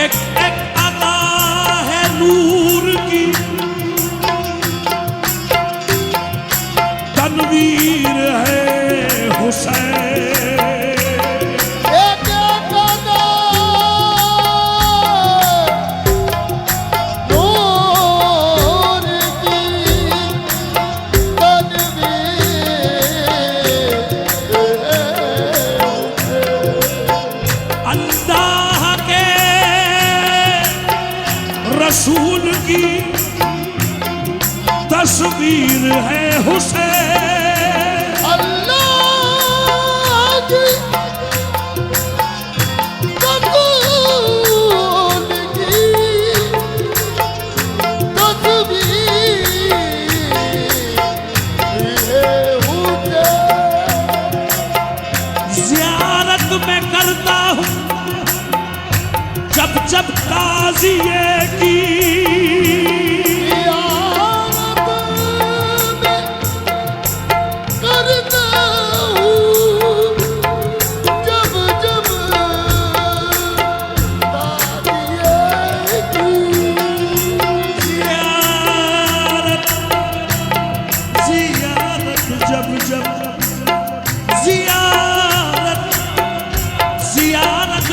एक एक अदा है नूर की, तनवीर है हुसैन। रसूल की तस्वीर है हुसैन। अल्लाह की रसूल की तस्वीर है हुसैन। ज़ियारत मैं करता हूँ जब जब ताज़िए की,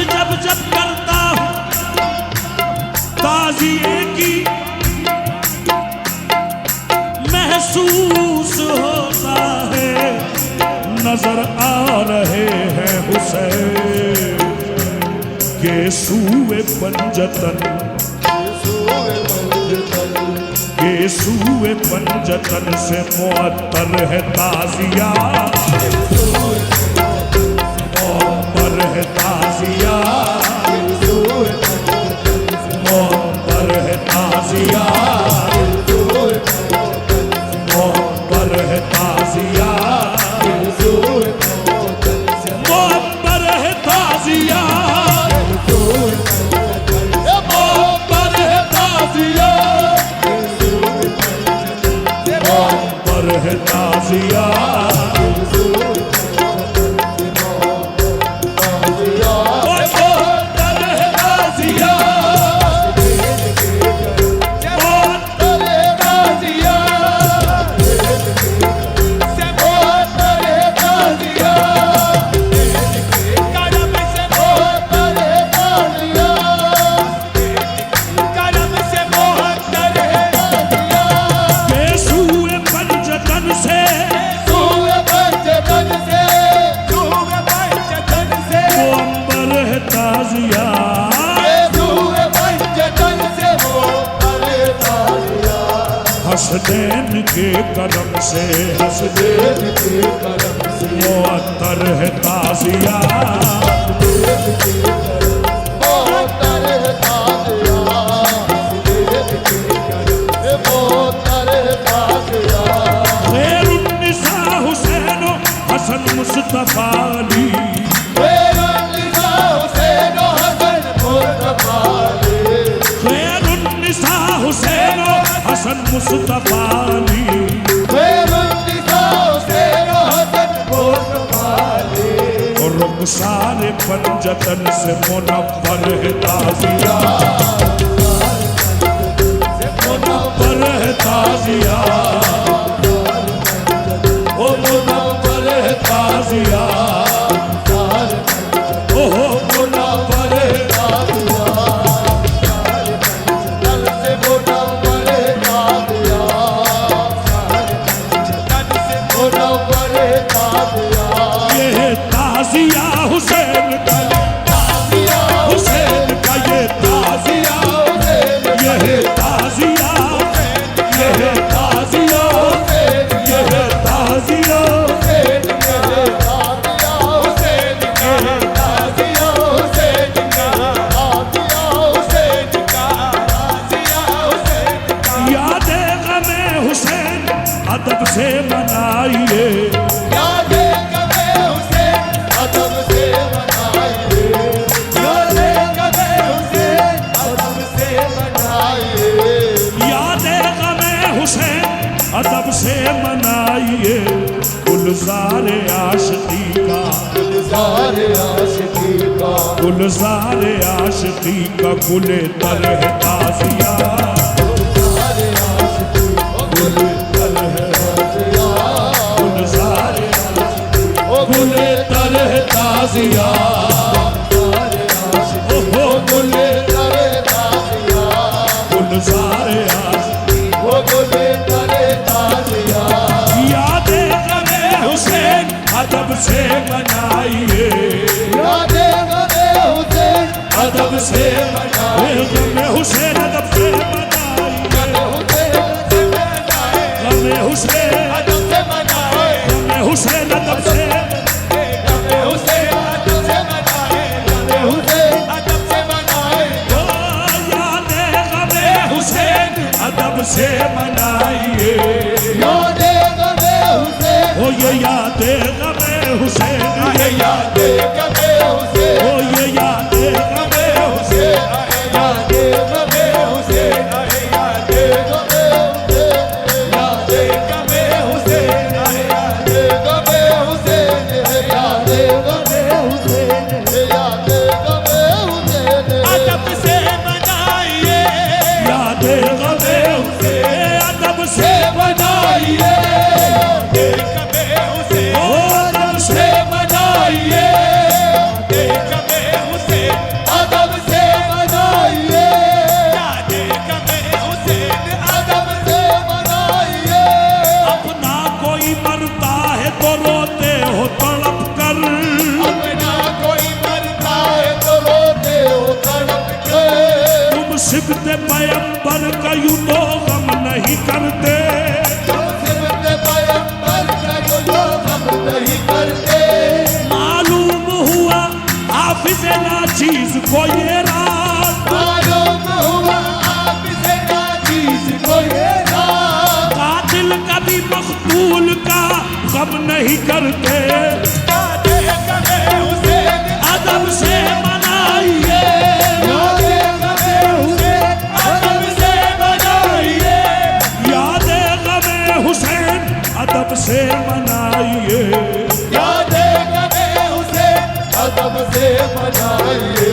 जब जब करता हूँ ताज़िए की, महसूस होता है नजर आ रहे हैं हुसैन के सूए पंजतन, के सूए पंजतन से मुअत्तर है ताज़िया, मुअत्तर है ताज़िया, मुअत्तर है ताज़िया, मुअत्तर है ताज़िया, मुअत्तर है ताज़िया, मुअत्तर है ताज़िया, मुअत्तर है ताज़िया। हसनैन के करम से, हसनैन के करम से मुअत्तर है ताज़िया, मुअत्तर है ताज़िया, मुअत्तर है ताज़िया। खैरुन्निसा हुसैन हसन मुस्तफा अली, खैरुन्निसा हुसैन हसन मुस्तफा अली, खैरुन्निसा हुसैन हसन मुस्तफा अली, खैरुन्निसा हुसैन हसन मुस्तफा अली। और रुखसार पंजतन से मुनव्वर है ताज़िया, मुनव्वर है ताज़िया, ओ मुनव्वर है ताज़िया, ओ मुनव्वर है ताज़िया, ताज़िया हुसैन का, ताज़िया हुसैन का, ये ताज़िया हुसैन, ये ताज़िया हुसैन, ये ताज़िया हुसैन, ये ताज़िया हुसैन, ये ताज़िया हुसैन, ये ताज़िया हुसैन का, ताज़िया हुसैन का, ताज़िया हुसैन का। यादे ग़मे हुसैन अदब से मनाइए, यादे ग़मे हुसैन अदब से मनाइए, यादे ग़मे हुसैन अदब से मनाइए, यादे ग़मे हुसैन अदब से मनाइए। गुलज़ार आशिक़ी का गुलजार आशिकी का, गुलजार आशिकी का गुले तर है ताजिया, गुलजार आशिकी का गुले तर है ताजिया, गुलजार ओ गुले तर है ताजिया, गुलजार आशिकी ओहो गुले तर ताजिया, गुलजार आशिकी ओ गुले तर ताजिया, यादें गमे हुसैन अदब से मनाइए, यादें गमे हुसैन अदब से मनाइए, गमे हुसैन अदब से मनाइए, गमे हुसैन अदब से मनाए, गमे हुसैन अदब से गमे हुसैन अदब से मनाए, गमे हुसैन अदब से मनाए, ओ यादें गमे हुसैन अदब से मनाइए, यादें गमे हुसैन, ओ ये यादें गमे हुसैन, ये यादें गमे हुसैन, ओ ये यादें गमे हुसैन, यादें गमे हुसैन, यादें गमे हुसैन, यादें गमे हुसैन, यादें गमे हुसैन, यादें गमे हुसैन, यादें गमे हुसैन, अदब से मनाइए, यादें गमे हुसैन अदब से बनाइए, यादें गमे हुसैन, ओ अदब से बनाइए, यादें गमे हुसैन, अदब से बनाइए, यादें गमे हुसैन, अदब से बनाइए, अपना कोई मरता है तो रोते हो तड़प कर, अपना कोई मरता है तो रोते हो तड़प के, तुम सिबत पैगंबर का यूं तो गम नहीं करते, तुम सिर्फ पैगंबर का जो गम नहीं करते, मालूम हुआ हाफिज नाचीज को ये रात, मालूम हुआ आपसे नाचीज को ये रात, कातिल कभी मकतूल का गम नहीं करते, यादें गमे हुसैन, अदब से मनाइए, यादें गमे हुसैन, अदब से बनाइए, यादें गमे हुसैन अदब से मनाइए, यादें गमे हुसैन, अदब से बनाइए,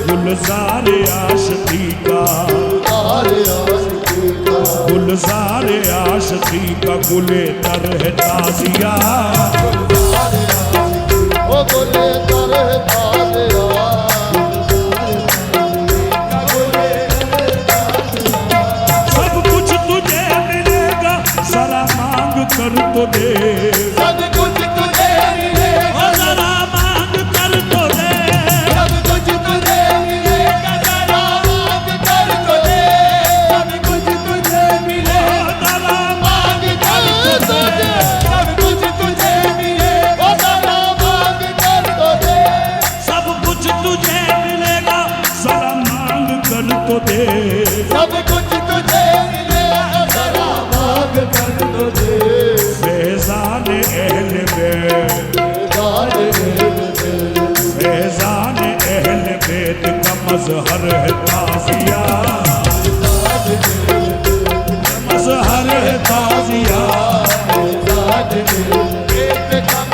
गुलजार आशिकी का, गुलजार आशिकी का, गुलजार आशिकी का गुले तर है ताजिया, गुलजार आशिकी, ओ गुले तर ताजिया, गुले सब कुछ तुझे मिलेगा जरा मांग कर तो दे, सब कुछ तुझे मिलेगा, ओ जरा मांग कर तो दे, सब कुछ तुझे मिलेगा, जरा मांग कर तो दे, सब कुछ तुझे मिलेगा, जरा मांग कर तो दे, सब कुछ तुझे मिलेगा, जरा मांग कर तो दे, सब कुछ तुझे मिलेगा जरा मांग कर तो दे, सब कुछ तुझे मिलेगा, जरा मांग कर तो दे, फैजान अहल बैत, फैजान अहल बैत का मजहर है ताजिया, मजहर है ताजिया,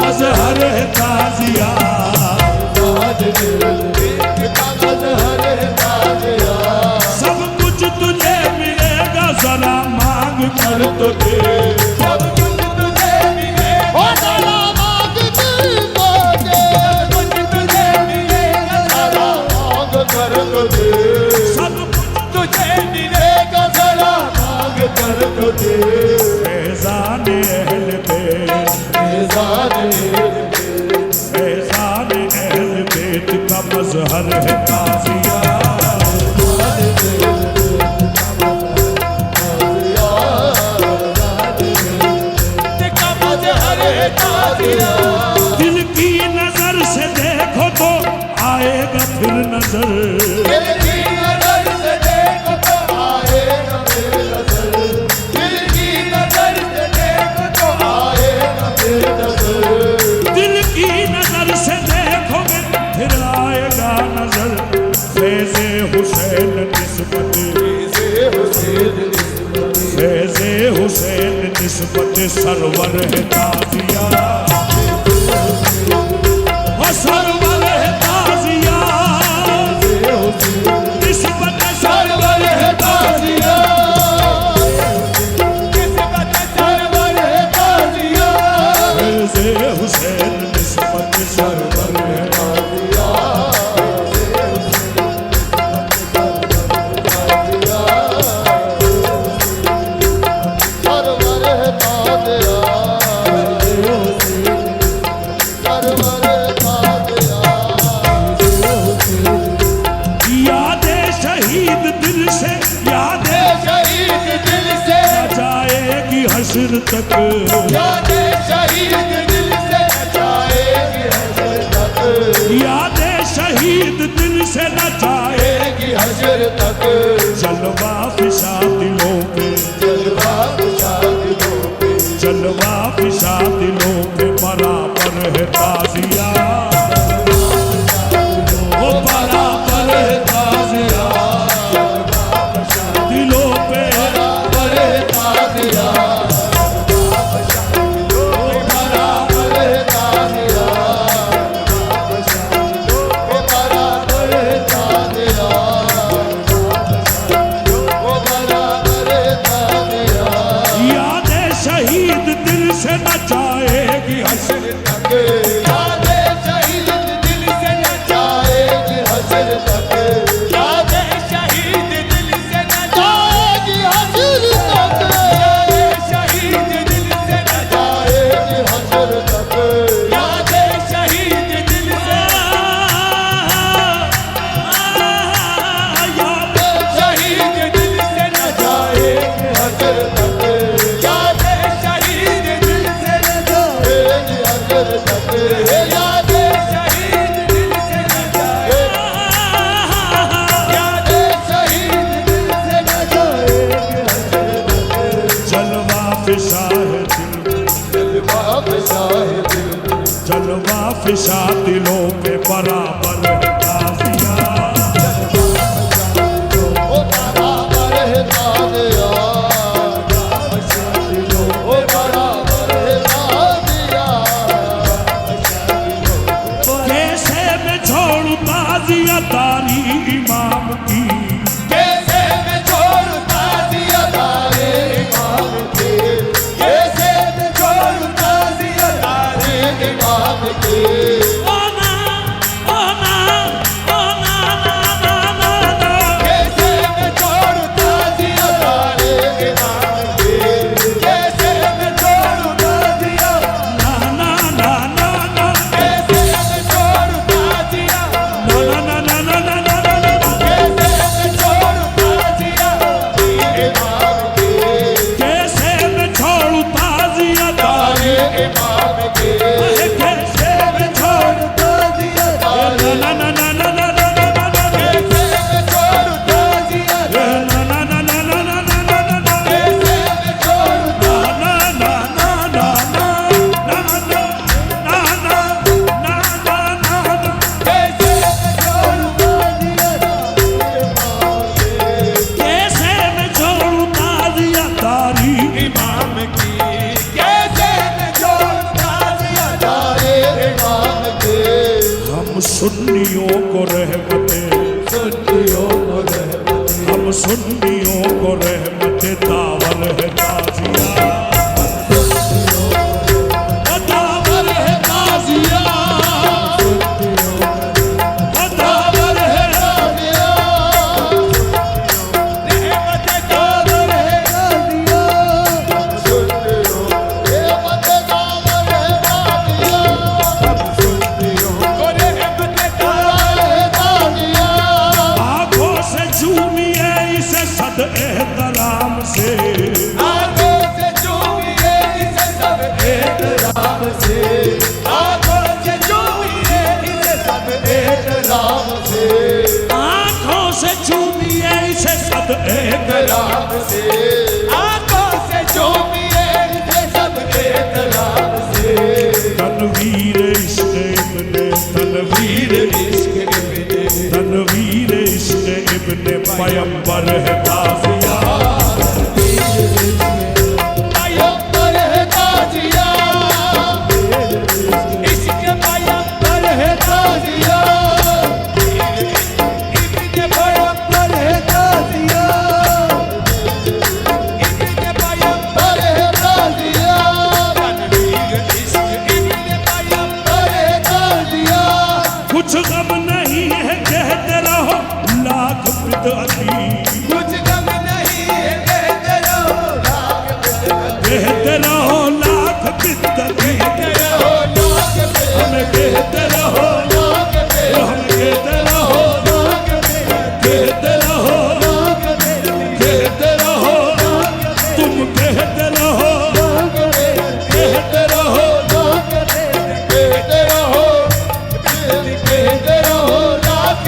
मजहर है ताजिया, सब कुछ तुझे मिलेगा जरा मांग कर तो दे, सब कुछ तुझे मिलेगा, जरा मांग कर तो दे, सब कुछ तुझे मिलेगा, जरा मांग कर तो दे, सब कुछ तुझे मिलेगा, जरा मांग कर तो दे, फैजान अहल बैत, फैजान अहल बैत का मजहर है ताजिया, दिल की नजर से देखो तो आएगा फिर नजर, दिल की नजर से देखो तो आएगा फिर नजर, दिल की नजर से देखो तो आएगा फिर नजर, दिल की नजर से देखोगे फिर आएगा नजर, फैज़े हुसैन निस्बत, फैज़े हुसैन निस्बत सरवर है ताजिया, हुसैन निस्बत सरवर है ताजिया सरवर है ताजिया सरवर ताजिया यादे शहीद दिल से यादे शहीद दिल से न जाएगी हश्र तक यादे शहीद दिल से जाएगी हश्र तक यादे शहीद दिल से न जाएगी हश्र तक जलवा फिशा दिलों पे जलवा खुशा दिलों पे जलवा फिशा दिलों पे बराबर है ताजिया वो बराबर है ताजिया दिलों पे बराबर है ताजिया वो बराबर है ताजिया वो बराबर है ताजिया वो बराबर है ताजिया यादें शहीद दिल से न जाएगी हश्र तक यादे शहीद दिल से न जाएगी हश्र तक यादे शहीद दिल से न जाएगी हश्र तक यादे शहीद दिल से न जाएगी हश्र तक यादे शहीद दिल से यादे शहीद दिल से न जाएगी हश्र तक यादे शहीद दिल से न जाएगी हश्र तक यादे शहीद दिल से न जाएगी यादे शहीद दिल से न जाएगी हश्र तक जलवा फिशा है दिल जलवा फिशा है दिल जलवा फिशा दिलों पे बराबर है ताजिया वो बराबर है ताजिया वो बराबर है ताजिया कैसे मैं छोड़ूं ताजिया तारी इमाम की कैसे मैं छोड़ूं ताजिया तारे इमाम के कैसे मैं छोड़ूं ताजिया तारे इमाम के ओ ना ओ ना ओ ना ना ना ना ना कैसे मैं छोड़ूं ताजिया तारे इमाम के कैसे मैं छोड़ूं ताजिया ना ना ना ना ना कैसे मैं छोड़ूं ताजिया ना ना ना ना ना ना ना ना कैसे मैं छोड़ूं ताजिया इमाम के कैसे मैं छोड़ूं ताजिया तारे तारी इमाम के कैसे मैं छोड़ूं ताजिया तारे ना ना ना ना ना ना ना ना ना कैसे मैं छोड़ूं ताजिया ना ना ना ना ना ना ना ना ना ना कैसे मैं छोड़ूं ना ना ना ना ना ना ना ना ना ना ना ना कैसे मैं छोड़ूं ताजिया कैसे मैं छोड़ूं ताजिया तारी इमाम की कैसे मैं छोड़ूं ताजिया तारे इमाम के हम सुन्नियों को रहमते सुन्नियों को रहमत हम सुन्नियों को रहमते तावल है ताजिया तावल है ताजिया तावल है ताजिया रहमत कादर है ताजिया सुन्नियों रहमत कादर है ताजिया सुन्नियों को रहमत कादर है ताजिया आंखों से झूमिए इसे सद एहतराम से आंखों से चूमिए इसे सब एहतराम से आंखों से चूमिए इसे सब एहतराम से आंखों से झूमिए इसे सद एहतराम एहतराम से आंखों से चूमिए इसे सब एहतराम से तनवीर इश्क इब्ने तनवीर इश्क इब्ने तनवीर इश्क इब्ने पैगंबर है ताजिया पैगंबर है ताजिया इश्क पैगंबर है ताजिया इब्ने पैगंबर है ताजिया इब्ने पैगंबर है ताजिया तनवीर इश्क इब्ने कहते रहो लाख बिद्दती, रहो लाख हमें कहते रहो, लाख हम कहते रहो, कहते रहो, कहते रहो, तुम कहते रहो, कहते रहो, कहते रहो, कहते रहो लाख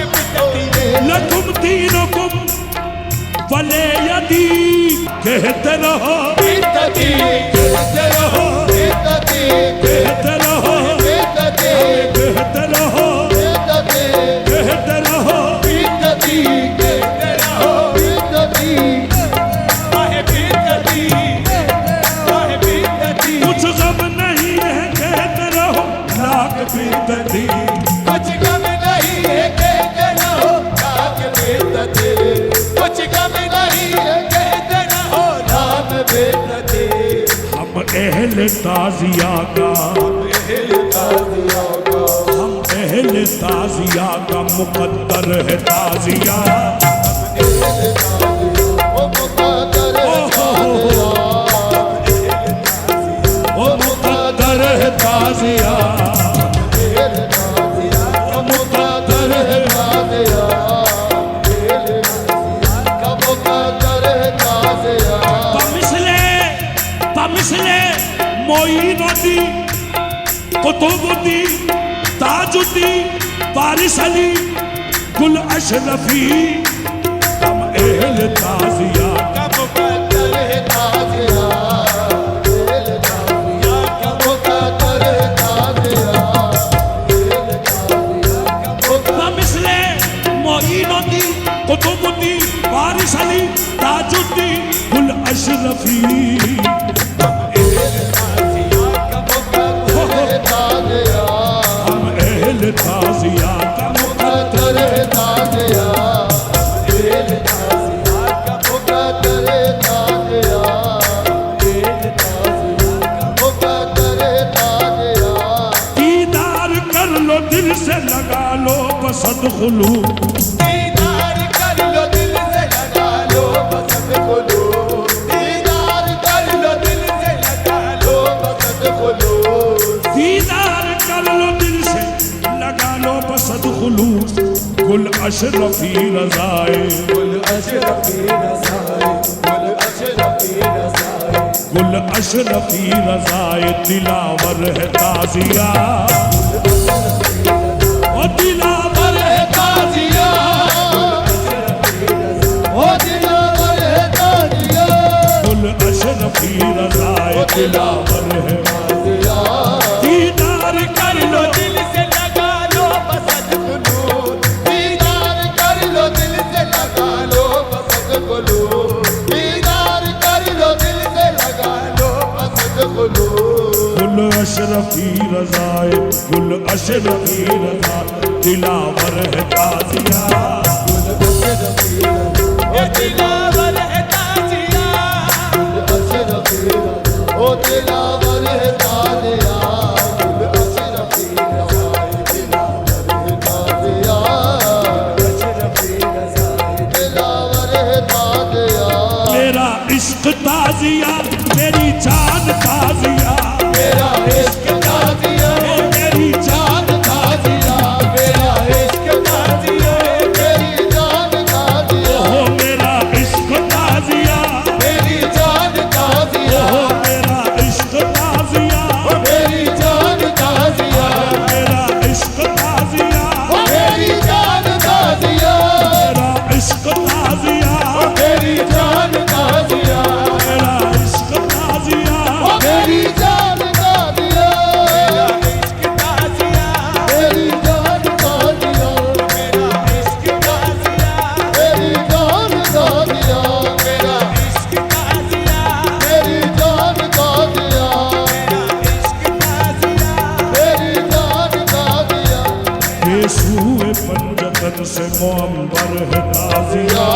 लकुम दीनुकुम वले यदी, कहते रहो, बिद्दती, कहते रहो, बिद्दती, कहते रहो, बिद्दती, कहते रहो, बिद्दती, कहते रहो, बिद्दती, कहते रहो, बिद्दती, वाहे बिद्दती, वाहे बिद्दती, कुछ गम नहीं है कहते रहो लाख बिद्दती, कुछ गम नहीं है कहते रहो लाख बिद्दती, कुछ गम नहीं है कहते रहो लाख बिद्दती, हम अहले ताजिया का, हम अहले ताजिया का मुकद्दर है ताजिया, ओ मुकद्दर ओ मुकद्दर है ताजिया, ओ मुकद्दर है ताज़िया, का मुकद्दर है ताज़िया, बमिसले मोइनुद्दी कुतुबुद्दी ताजुद्दी वारिस अली गुल अशरफी, हम अहले ताजिया, का मुकद्दर है ताज़िया, का मुकद्दर है ताज़िया, बमिसले मोइनुद्दी कुतुबुद्दी वारिस अली ताजुद्दी गुल अशरफी, हम अहले ताजिया का मुकद्दर है ताज़िया, का मुकद्दर है ताज़िया, मुकद्दर है ताज़िया, दीदार कर लो दिल से लगा लो बसद खुलू, दीदार कर लो दिल से लगा लो बसंत खुलू, दीदार कर लो दिल से लगा लो बसंत खुलू, दीदार कर लो दिल से लगा लो बसद खुलूस, गुल अशरफी रज़ाए, गुल अशरफी रज़ाए, गुल अशरफी रज़ाए, गुल अशरफी रज़ाए दिलावर है ताजिया, ओ दिलावर है ताज़िया, ओ दिलावर है ताज़िया, गुल अशरफी रज़ाए दिलावर है ताज़िया, दीदार कर लो दिल से लगा लो बसंत खुलू, दीदार कर लो दिल से लगा लो बसंत खुलू, दीदार कर लो दिल से लगा लो बसंत खुलू, गुल अशरफी रज़ाए, गुल अशरफी रज़ाए दिलावर है ताजिया, ओ दिलावर है ताज़िया, ओ दिलावर है ताज़िया, अशरफी रज़ाए दिलावर है ताज़िया, दिलावर है ताज़िया, मेरा इश्क ताजिया मेरी जान ताजिया, मेरा इश्क ताज़िया, मेरी जान ताज़िया, मेरा इश्क ताज़िया, मेरी जान ताज़िया, हो मेरा इश्क ताजिया, मेरी जान ताज़िया, हो मेरा इश्क ताजिया, मेरी जान ताज़िया, मेरा इश्क ताजिया, मेरी जान ताज़िया, मेरा इश्क ताजिया, मेरी जान ताज़िया, मेरा इश्क ताजिया, मेरी जान ताज़िया, मेरी जान ताज़िया, मेरा इश्क ताज़िया, मेरी जान ताज़िया, मेरा इश्क ताज़िया, मेरी जान ताज़िया, मेरी जान ताज़िया, ये सूए पंजतन से मुअम्बर है ताजिया,